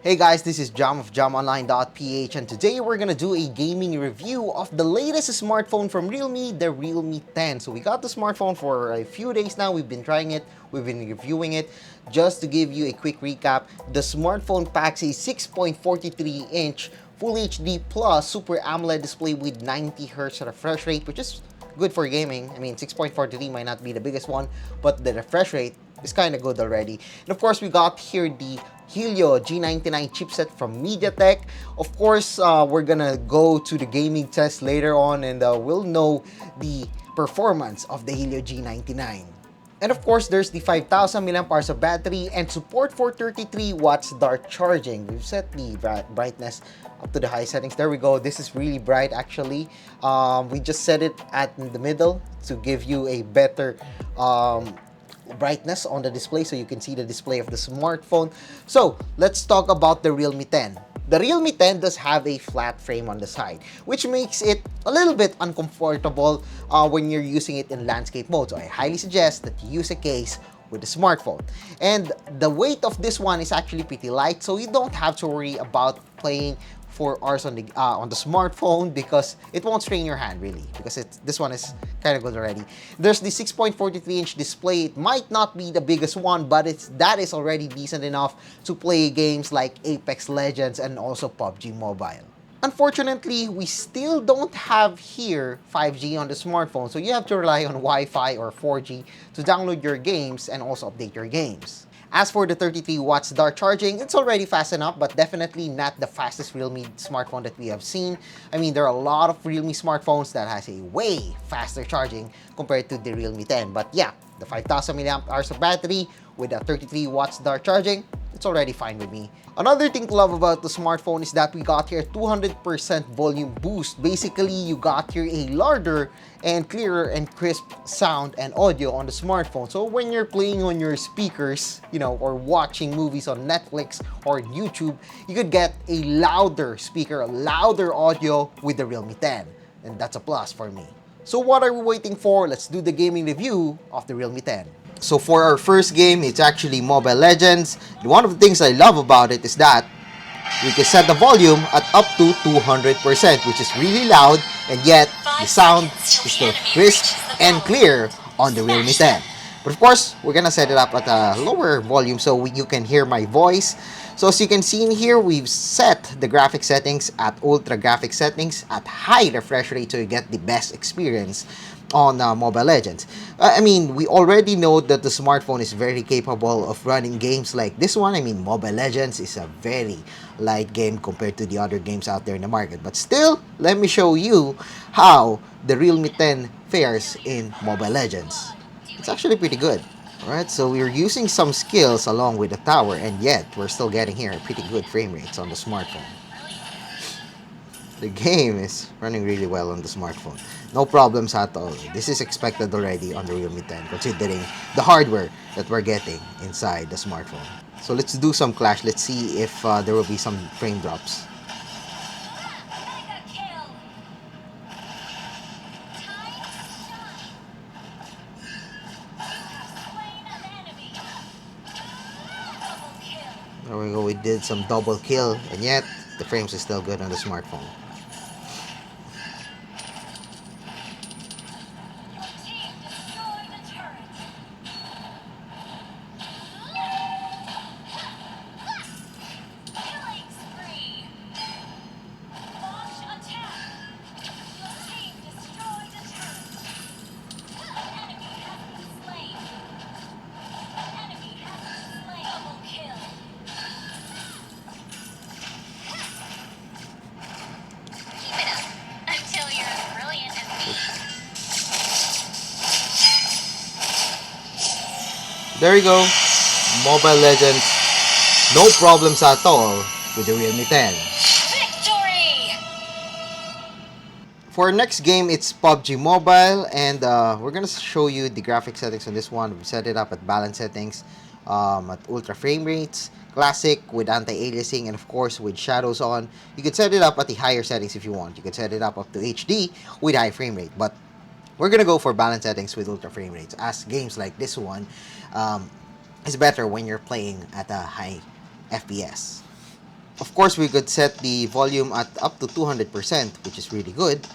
Hey guys, this is Jam of jamonline.ph, and today we're gonna do a gaming review of the latest smartphone from Realme, the Realme 10. So we got the smartphone for a few days now. We've been trying it, we've been reviewing it. Just to give you a quick recap, the smartphone packs a 6.43-inch Full HD Plus Super AMOLED display with 90 Hz refresh rate, which is good for gaming. I mean, 6.43 might not be the biggest one, but the refresh rate is kind of good already. And of course, we got here the Helio G99 chipset from MediaTek. Of course, we're gonna go to the gaming test later on, and we'll know the performance of the Helio G99. And of course, there's the 5,000 mAh of battery and support for 33 watts dark charging. We've set the brightness up to the high settings. There we go. This is really bright actually. We just set it at the middle to give you a better brightness on the display so you can see the display of the smartphone. So let's talk about the Realme 10. The Realme 10 does have a flat frame on the side, which makes it a little bit uncomfortable when you're using it in landscape mode. So I highly suggest that you use a case with the smartphone. And the weight of this one is actually pretty light, so you don't have to worry about playing for hours on the smartphone because it won't strain your hand really, because this one is kind of good already. There's the 6.43-inch display. It might not be the biggest one, but that is already decent enough to play games like Apex Legends and also PUBG Mobile. Unfortunately, we still don't have here 5G on the smartphone, so you have to rely on Wi-Fi or 4G to download your games and also update your games. As for the 33 watts dark charging, it's already fast enough, but definitely not the fastest Realme smartphone that we have seen. I mean, there are a lot of Realme smartphones that has a way faster charging compared to the Realme 10. But yeah, the 5,000 mAh of battery with a 33 watts dark charging, it's already fine with me. Another thing to love about the smartphone is that we got here 200% volume boost. Basically, you got here a louder and clearer and crisp sound and audio on the smartphone. So when you're playing on your speakers, or watching movies on Netflix or YouTube, you could get a louder speaker, a louder audio with the Realme 10. And that's a plus for me. So what are we waiting for? Let's do the gaming review of the Realme 10. So for our first game, it's actually Mobile Legends. And one of the things I love about it is that we can set the volume at up to 200%, which is really loud, and yet the sound is still crisp and clear on the Realme 10. But of course, we're gonna set it up at a lower volume so you can hear my voice. So as you can see in here, we've set the graphic settings at ultra graphic settings at high refresh rate so you get the best experience on Mobile Legends. I mean, we already know that the smartphone is very capable of running games like this one. I mean, Mobile Legends is a very light game compared to the other games out there in the market. But still, let me show you how the Realme 10 fares in Mobile Legends. It's actually pretty good. Alright, so we're using some skills along with the tower, and yet we're still getting here pretty good frame rates on the smartphone. The game is running really well on the smartphone. No problems at all. This is expected already on the Realme 10 considering the hardware that we're getting inside the smartphone. So let's do some clash. Let's see if there will be some frame drops. There we go, we did some double kill, and yet the frames is still good on the smartphone. There you go, Mobile Legends, no problems at all with the Realme 10. Victory! For our next game, it's PUBG Mobile, and we're gonna show you the graphic settings on this one. We set it up at balance settings, at ultra frame rates, classic with anti-aliasing, and of course with shadows on. You can set it up at the higher settings if you want. You can set it up to HD with high frame rate, but we're gonna go for balance settings with ultra frame rates, as games like this one is better when you're playing at a high FPS. Of course, we could set the volume at up to 200%, which is really good.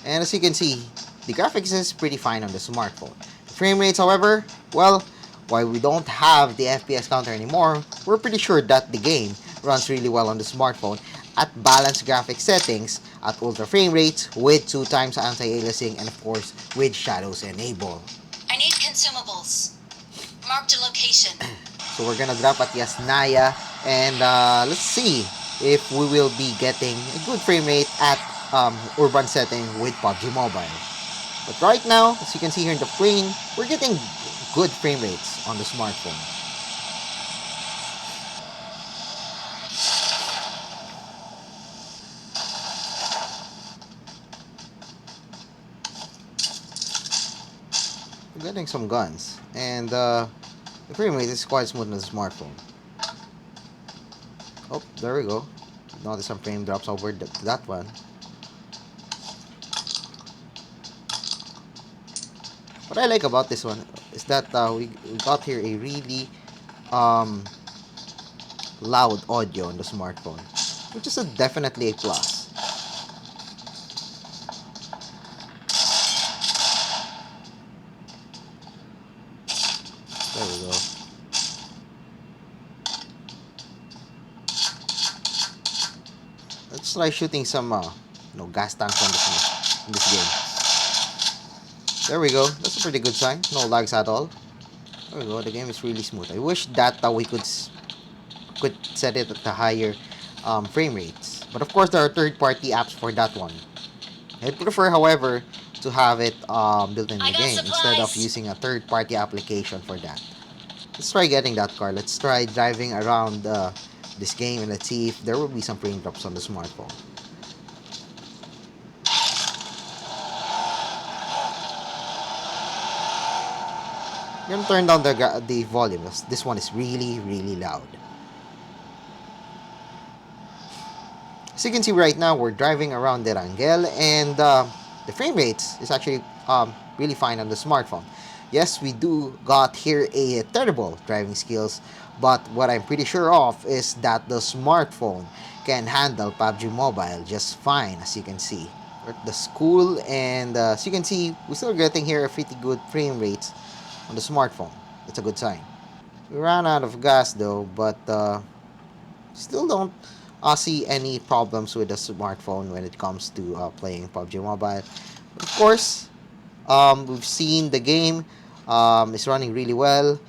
And as you can see, the graphics is pretty fine on the smartphone. The frame rates, however, well, while we don't have the FPS counter anymore, we're pretty sure that the game runs really well on the smartphone at balanced graphics settings at ultra frame rates with 2 times anti-aliasing and of course with shadows enabled. I need consumables. Marked a location. So we're gonna drop at Yasnaya and let's see if we will be getting a good frame rate at urban setting with PUBG Mobile. But right now, as you can see here in the screen, we're getting good frame rates on the smartphone. We're getting some guns, and the frame rate is quite smooth on the smartphone. Oh, there we go. Notice some frame drops over that one. What I like about this one is that we got here a really loud audio on the smartphone, which is definitely a plus. There we go. Let's try shooting some gas tanks on this game. There we go. That's a pretty good sign. No lags at all. There we go. The game is really smooth. I wish that we could set it at the higher frame rates. But of course, there are third-party apps for that one. I'd prefer, however, to have it built in the game instead of using a third-party application for that. Let's try getting that car. Let's try driving around this game and let's see if there will be some frame drops on the smartphone. I'm gonna turn down the volume. This one is really loud. As you can see right now, we're driving around the Rangel and the frame rates is actually really fine on the smartphone. Yes, we do got here a terrible driving skills, but what I'm pretty sure of is that the smartphone can handle PUBG Mobile just fine, as you can see. We're at the school, and as you can see, we're still getting here a pretty good frame rates on the smartphone. That's a good sign. We ran out of gas though, but still don't see any problems with the smartphone when it comes to playing PUBG Mobile. But of course, we've seen the game is running really well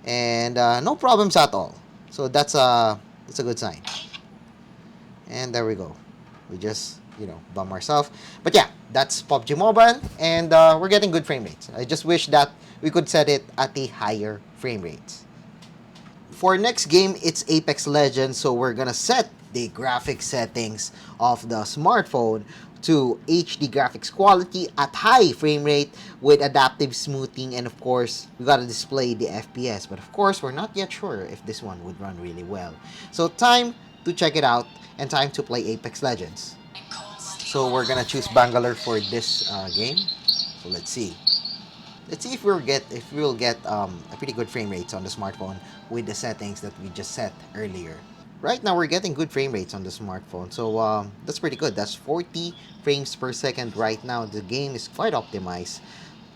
and no problems at all. So that's a good sign. And there we go. We just bum ourselves. But yeah, that's PUBG Mobile, and we're getting good frame rates. I just wish that we could set it at a higher frame rates. For next game, it's Apex Legends, so we're gonna set the graphics settings of the smartphone to HD graphics quality at high frame rate with adaptive smoothing, and of course, we gotta display the FPS, but of course, we're not yet sure if this one would run really well. So time to check it out, and time to play Apex Legends. So we're gonna choose Bangalore for this game, so let's see. Let's see if we'll get a pretty good frame rates on the smartphone with the settings that we just set earlier. Right now, we're getting good frame rates on the smartphone, so that's pretty good. That's 40 frames per second right now. The game is quite optimized,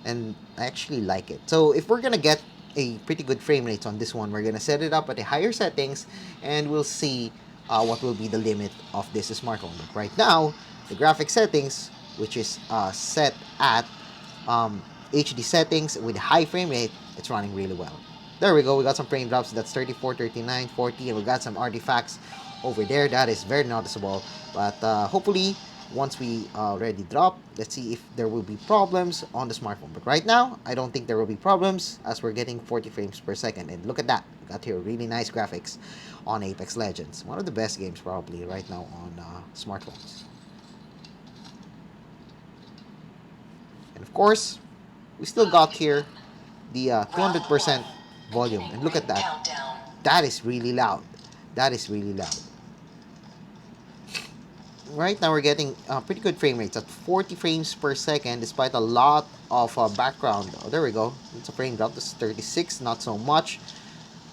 and I actually like it. So if we're gonna get a pretty good frame rates on this one, we're gonna set it up at a higher settings, and we'll see what will be the limit of this smartphone. But right now, the graphic settings, which is set at HD settings with high frame rate, it's running really well. There we go, we got some frame drops. That's 34, 39, 40, and we got some artifacts over there. That is very noticeable, but hopefully once we already drop, let's see if there will be problems on the smartphone. But right now, I don't think there will be problems as we're getting 40 frames per second. And look at that, we got here really nice graphics on Apex Legends. One of the best games probably right now on smartphones. And of course, we still got here the 200% volume, and look at that. That is really loud. That is really loud. Right now we're getting pretty good frame rates at 40 frames per second despite a lot of background. Oh, there we go. It's a frame drop. This is 36, not so much.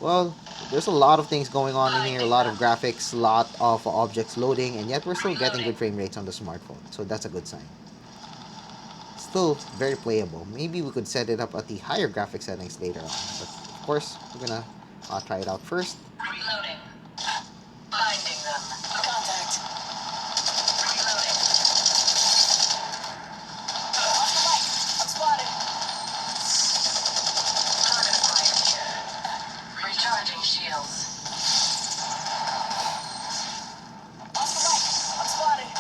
Well, there's a lot of things going on in here, a lot of graphics, a lot of objects loading, and yet we're still getting good frame rates on the smartphone. So that's a good sign. Still very playable. Maybe we could set it up at the higher graphic settings later on. But of course, we're gonna try it out first. Reloading. Finding them. Contact. Reloading. Off the mic. I'm spotted. Target acquired here. Recharging shields. Off the mic. I'm spotted.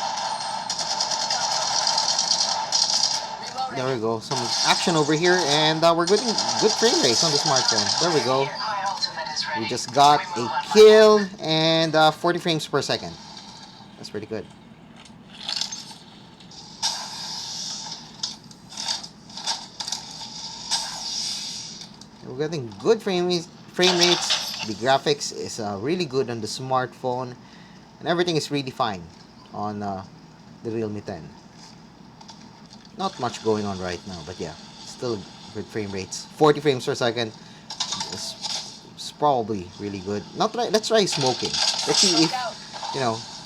Reloading. There we go. Some action over here, and we're getting good frame rates on the smartphone. There we go. My ultimate is ready. We just got a kill and 40 frames per second. That's pretty good. We're getting good frame rates. The graphics is really good on the smartphone, and everything is really fine on the Realme 10. Not much going on right now, but yeah, still good frame rates. 40 frames per second is probably really good. Let's try smoking. Let's see if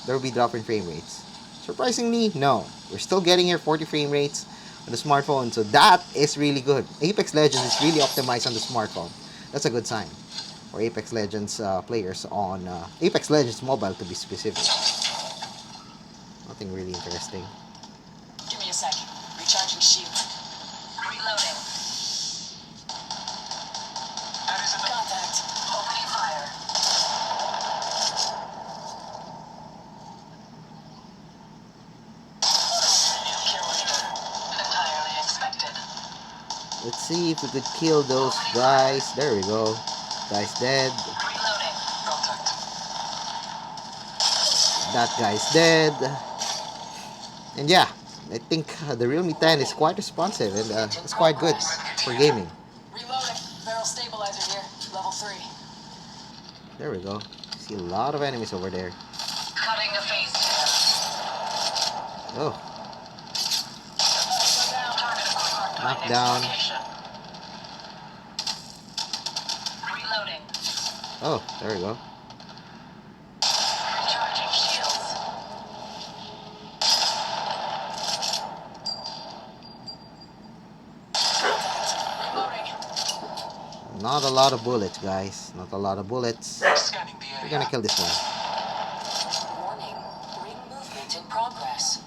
there will be drop in frame rates. Surprisingly, no. We're still getting here 40 frame rates on the smartphone, so that is really good. Apex Legends is really optimized on the smartphone. That's a good sign for Apex Legends players on Apex Legends Mobile, to be specific. Nothing really interesting. Give me a second. Recharging shield. Reloading. Contact. Opening fire. Kill leader. Entirely expected. Let's see if we could kill those guys. There we go. Guy's dead. Reloading. Contact. That guy's dead. And yeah, I think the Realme 10 is quite responsive and it's quite good for gaming. Reloading. Barrel stabilizer here. Level 3. There we go. See a lot of enemies over there. Cutting a phase tear. Oh, Target knocked down. Reloading. Oh, there we go. Recharging shields. Reloading. Not a lot of bullets, guys. Not a lot of bullets. Scanning the We're area. gonna kill this one. Warning. Ring movement in progress.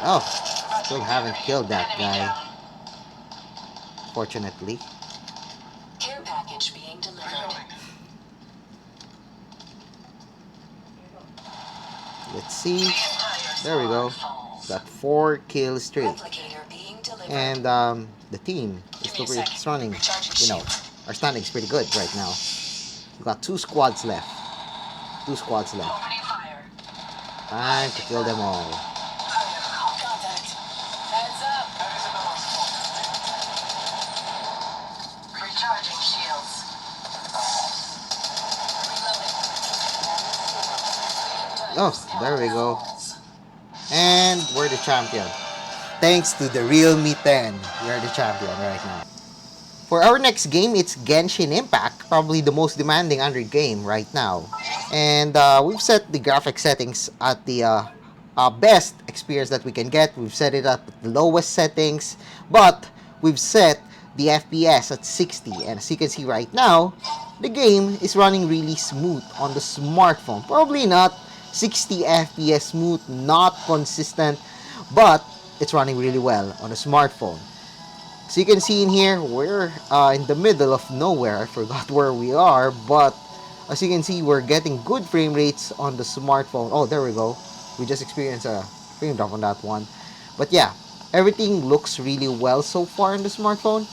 Oh, still haven't killed that guy, fortunately. Care package being delivered. Let's see. There we go. Got 4 kill streak. Replicator being delivered. And the team is still pretty running. Our standing is pretty good right now. We've got 2 squads left. 2 squads left. Opening fire. Time to kill them all. Contact. Heads up. Recharging shields. Oh, there we go. And we're the champion. Thanks to the Realme 10, we are the champion right now. For our next game, it's Genshin Impact, probably the most demanding Android game right now. And we've set the graphic settings at the best experience that we can get. We've set it at the lowest settings, but we've set the FPS at 60. And as you can see right now, the game is running really smooth on the smartphone. Probably not 60 FPS smooth, not consistent, but it's running really well on a smartphone. So you can see in here, we're in the middle of nowhere. I forgot where we are, but as you can see, we're getting good frame rates on the smartphone. Oh, there we go. We just experienced a frame drop on that one. But yeah, everything looks really well so far on the smartphone.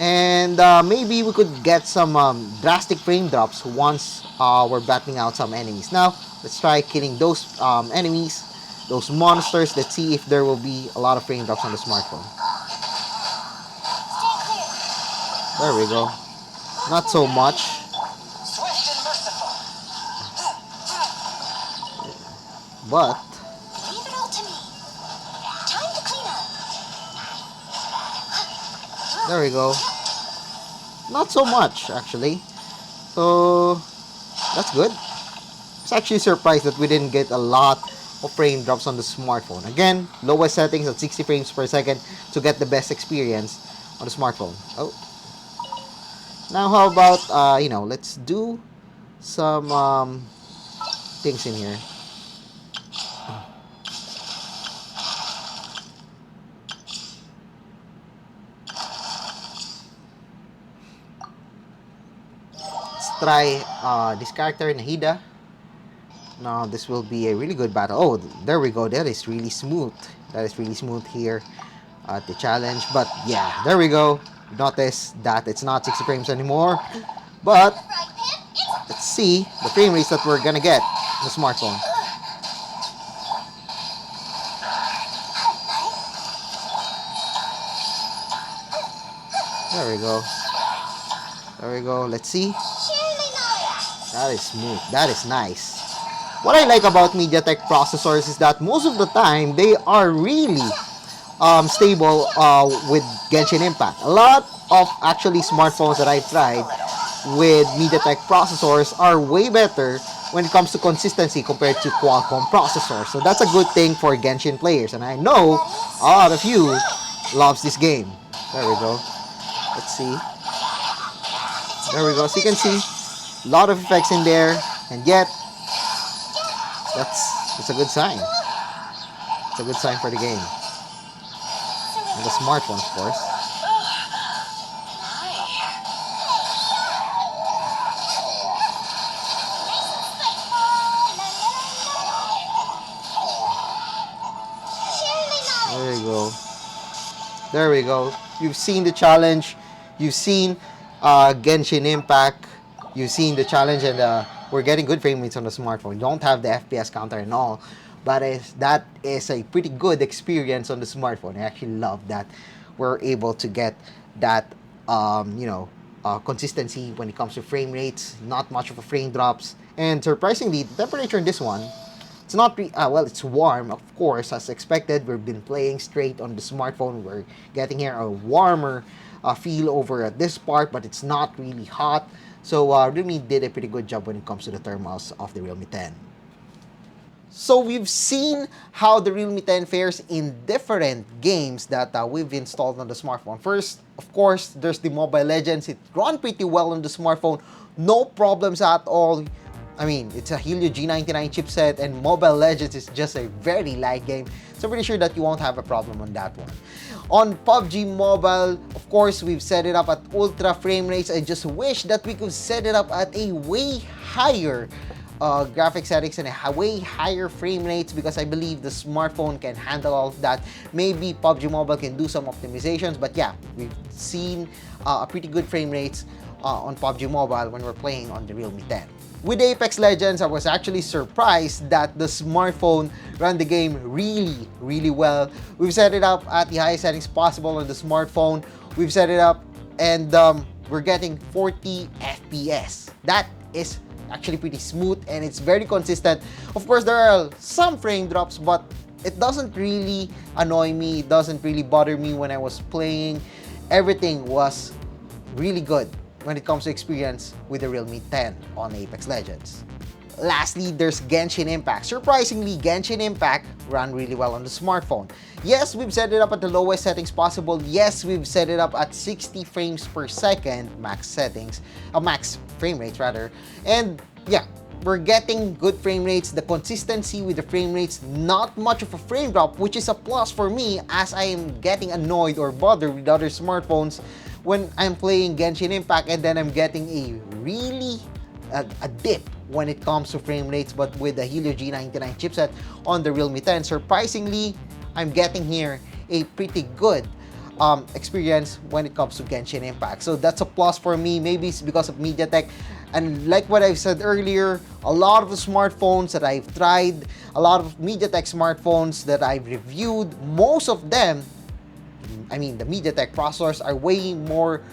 And maybe we could get some drastic frame drops once we're battling out some enemies. Now, let's try killing those enemies, those monsters. Let's see if there will be a lot of frame drops on the smartphone. There we go. Not so much. Swift and merciful. But Leave it all to me. Time to clean up. there we go. not so much actually. So that's good. I was actually surprised that we didn't get a lot of frame drops on the smartphone. Again, lowest settings at 60 frames per second to get the best experience on the smartphone. Oh, now how about let's do some things in here. Let's try this character Nahida. Now this will be a really good battle. Oh, there we go. That is really smooth. That is really smooth here at the challenge. But yeah, there we go. Notice that it's not 60 frames anymore. But let's see the frame rates that we're gonna get on the smartphone. There we go. There we go. Let's see. That is smooth. That is nice. What I like about MediaTek processors is that most of the time they are really stable with Genshin Impact. A lot of actually smartphones that I've tried with MediaTek processors are way better when it comes to consistency compared to Qualcomm processors. So that's a good thing for Genshin players. And I know a lot of you loves this game. There we go. Let's see. There we go. So you can see a lot of effects in there, and yet that's a good sign. It's a good sign for the game. And the smartphone, of course. There we go. There we go. You've seen the challenge. You've seen Genshin Impact. You've seen the challenge, and we're getting good frame rates on the smartphone. Don't have the FPS counter and all, but that is a pretty good experience on the smartphone. I actually love that we're able to get that consistency when it comes to frame rates. Not much of a frame drops, and surprisingly, the temperature in this one, it's not it's warm, of course, as expected. We've been playing straight on the smartphone. We're getting here a warmer feel over at this part, but it's not really hot. So Realme did a pretty good job when it comes to the thermals of the Realme 10. So we've seen how the Realme 10 fares in different games that we've installed on the smartphone. First, of course, there's the Mobile Legends. It ran pretty well on the smartphone. No problems at all. I mean, it's a Helio G99 chipset, and Mobile Legends is just a very light game. So I'm pretty sure that you won't have a problem on that one. On PUBG Mobile, of course, we've set it up at ultra frame rates. I just wish that we could set it up at a way higher graphic settings and a way higher frame rates, because I believe the smartphone can handle all of that. Maybe PUBG Mobile can do some optimizations, but yeah, we've seen a pretty good frame rates on PUBG Mobile when we're playing on the Realme 10. With Apex Legends, I was actually surprised that the smartphone ran the game really, really well. We've set it up at the highest settings possible on the smartphone. We've set it up, and we're getting 40 FPS. That is actually pretty smooth, and it's very consistent. Of course, there are some frame drops, but it doesn't really annoy me. It doesn't really bother me when I was playing. Everything was really good when it comes to experience with the Realme 10 on Apex Legends. Lastly, there's Genshin Impact. Surprisingly, Genshin Impact ran really well on the smartphone. Yes, we've set it up at the lowest settings possible. Yes, we've set it up at 60 frames per second, max frame rates rather. And yeah, we're getting good frame rates. The consistency with the frame rates, not much of a frame drop, which is a plus for me, as I am getting annoyed or bothered with other smartphones when I'm playing Genshin Impact, and then I'm getting a really a dip when it comes to frame rates. But with the Helio G99 chipset on the Realme 10, surprisingly, I'm getting here a pretty good experience when it comes to Genshin Impact. So that's a plus for me. Maybe it's because of MediaTek. And like what I've said earlier, a lot of the smartphones that I've tried, a lot of MediaTek smartphones that I've reviewed, most of them, I mean, the MediaTek processors are way more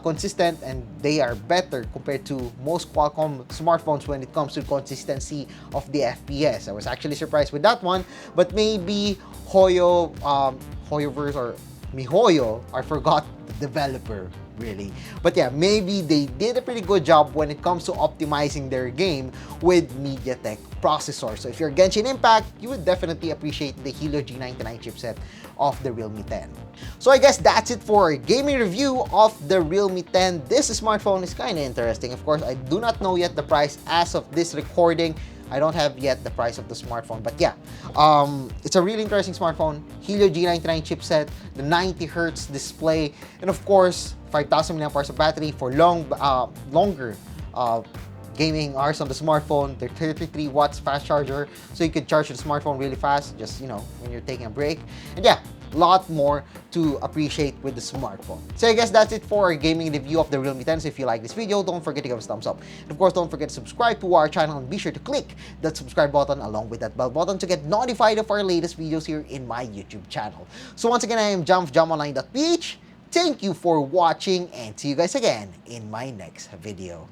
consistent, and they are better compared to most Qualcomm smartphones when it comes to consistency of the FPS. I was actually surprised with that one, but maybe Hoyoverse or MiHoYo, I forgot the developer. really. But yeah, maybe they did a pretty good job when it comes to optimizing their game with MediaTek processor. So if you're Genshin Impact, you would definitely appreciate the Helio G99 chipset of the Realme 10. So I guess that's it for a gaming review of the Realme 10. This smartphone is kind of interesting. Of course, I do not know yet the price as of this recording. I don't have yet the price of the smartphone, but yeah, it's a really interesting smartphone. Helio G99 chipset, the 90 Hz display, and of course, 5,000 mAh of battery for longer gaming hours on the smartphone. They're 33 watts fast charger, so you could charge the smartphone really fast, just, you know, when you're taking a break. And yeah, lot more to appreciate with the smartphone. So I guess that's it for our gaming review of the Realme 10. So if you like this video, don't forget to give us a thumbs up. And of course, don't forget to subscribe to our channel and be sure to click that subscribe button along with that bell button to get notified of our latest videos here in my YouTube channel. So once again, I am JamFJamOnline.ph. Thank you for watching and see you guys again in my next video.